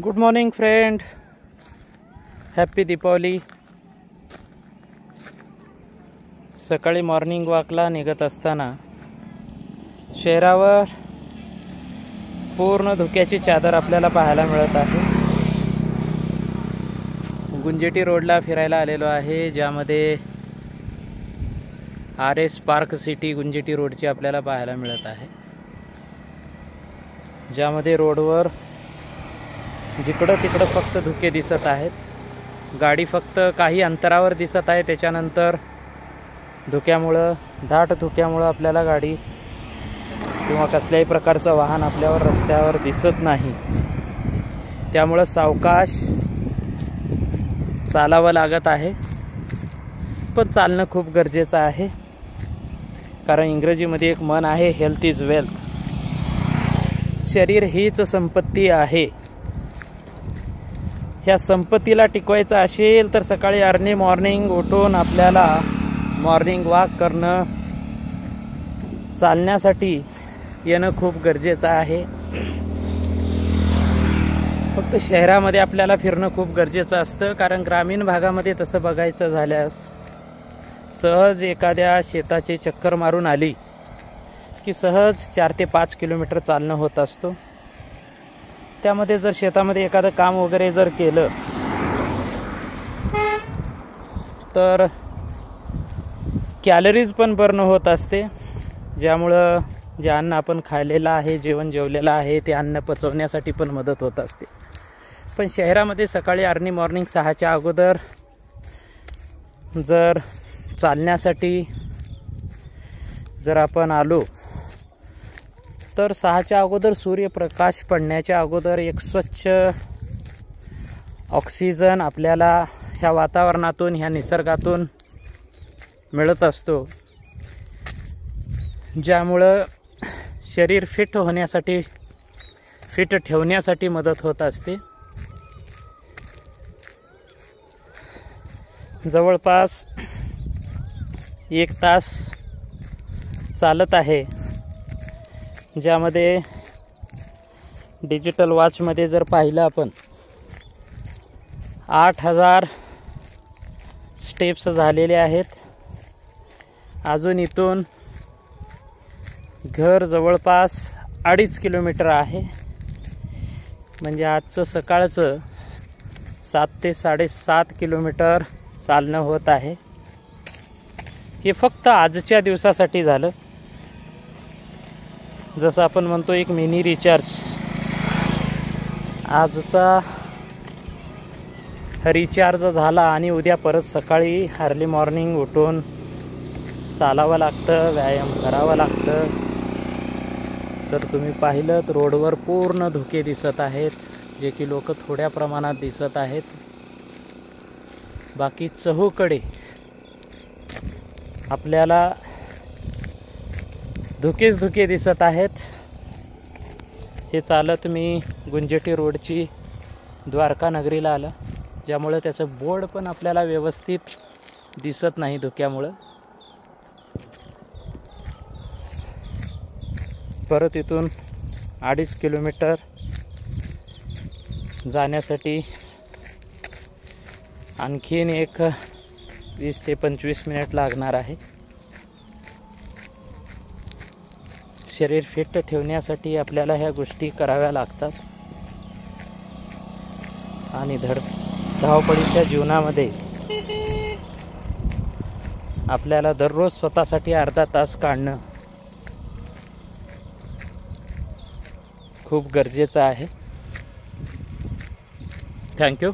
Good morning friend, happy Deepavali. सकाळी morning वॉकला निघत असताना शहरावर पूर्ण धुक्याची चादर आपल्याला पाहायला मिळत आहे। गुंजेटी रोडला फिरायला आलेलो आहे, ज्यामध्ये RS पार्क सिटी गुंजेटी रोडची आपल्याला पाहायला मिळत आहे, ज्यामध्ये रोडवर जिकडं तिकडं फक्त धुके दिसत आहेत। गाडी फक्त काही अंतरावर दिसत आहे, त्याच्यानंतर धुक्यामुळं दाट धुक्यामुळं आपल्याला गाडी किंवा कसल्याही प्रकारचं वाहन आपल्यावर रस्त्यावर दिसत नाही। त्यामुळं सावकाश चालावं लागत आहे, पण चालणं खूप गरजेचं आहे, कारण इंग्रजीमध्ये एक म्हण आहे, हेल्थ इज वेल्थ। शरीर हीच संपत्ती आहे। ह्या संपत्तीला टिकवायचं असेल तर सकाळी अर्ली मॉर्निंग उठून आपल्याला मॉर्निंग वॉक करणं, चालण्यासाठी येणं खूप गरजेचं आहे। फक्त शहरामध्ये आपल्याला फिरणं खूप गरजेचं असतं, कारण ग्रामीण भागामध्ये तसं बघायचं झाल्यास सहज एखाद्या शेताची चक्कर मारून आली की सहज 4 ते 5 किलोमीटर चालणं होत असतो। त्यामध्ये जर शेतामध्ये एखादं काम वगैरे जर केलं तर कॅलरीज पण बर्न होत असते, ज्यामुळं जे अन्न आपण खाल्लेलं आहे, जेवण जेवलेलं आहे, ते अन्न पचवण्यासाठी पण मदत होत असते। पण शहरामध्ये सकाळी अर्ली मॉर्निंग 6च्या अगोदर जर चालण्यासाठी जर आपण आलो तर 6च्या अगोदर सूर्यप्रकाश पडण्याच्या अगोदर एक स्वच्छ ऑक्सिजन आपल्याला ह्या वातावरणातून, ह्या निसर्गातून मिळत असतो, ज्यामुळं शरीर फिट ठेवण्यासाठी मदत होत असते। जवळपास 1 तास चालत आहे, ज्यामध्ये डिजिटल वॉचमध्ये जर पाहिलं आपण 8000 स्टेप्स झालेले आहेत। अजून इथून घर जवळपास 2.5 किलोमीटर आहे, म्हणजे आजचं सकाळचं 7 ते 7.5 किलोमीटर चालणं होत आहे। हे फक्त आजच्या दिवसासाठी झालं, जसं आपण म्हणतो एक मिनी रिचार्ज। आजचा रिचार्ज झाला आणि उद्या परत सकाळी अर्ली मॉर्निंग उठून चालावं लागतं, व्यायाम करावं लागतं। जर तुम्ही पाहिलं तर रोडवर पूर्ण धुके दिसत आहेत, जे की लोक थोड्या प्रमाणात दिसत आहेत, बाकी चहूकडे आपल्याला धुकेच धुके दिसत आहेत। हे चालत मी गुंजेटी रोडची द्वारका नगरीला आलं, ज्यामुळे त्याचं बोर्ड पण आपल्याला व्यवस्थित दिसत नाही धुक्यामुळं। परत इथून 2.5 किलोमीटर जाण्यासाठी आणखीन एक 20 ते 25 मिनिट लागणार आहे। शरीर फिट ठेवण्यासाठी आपल्याला ह्या गोष्टी कराव्या लागतात, आणि धावपळीच्या जीवनामध्ये आपल्याला दररोज स्वतःसाठी अर्धा तास काढणं खूप गरजेचं आहे। थँक्यू।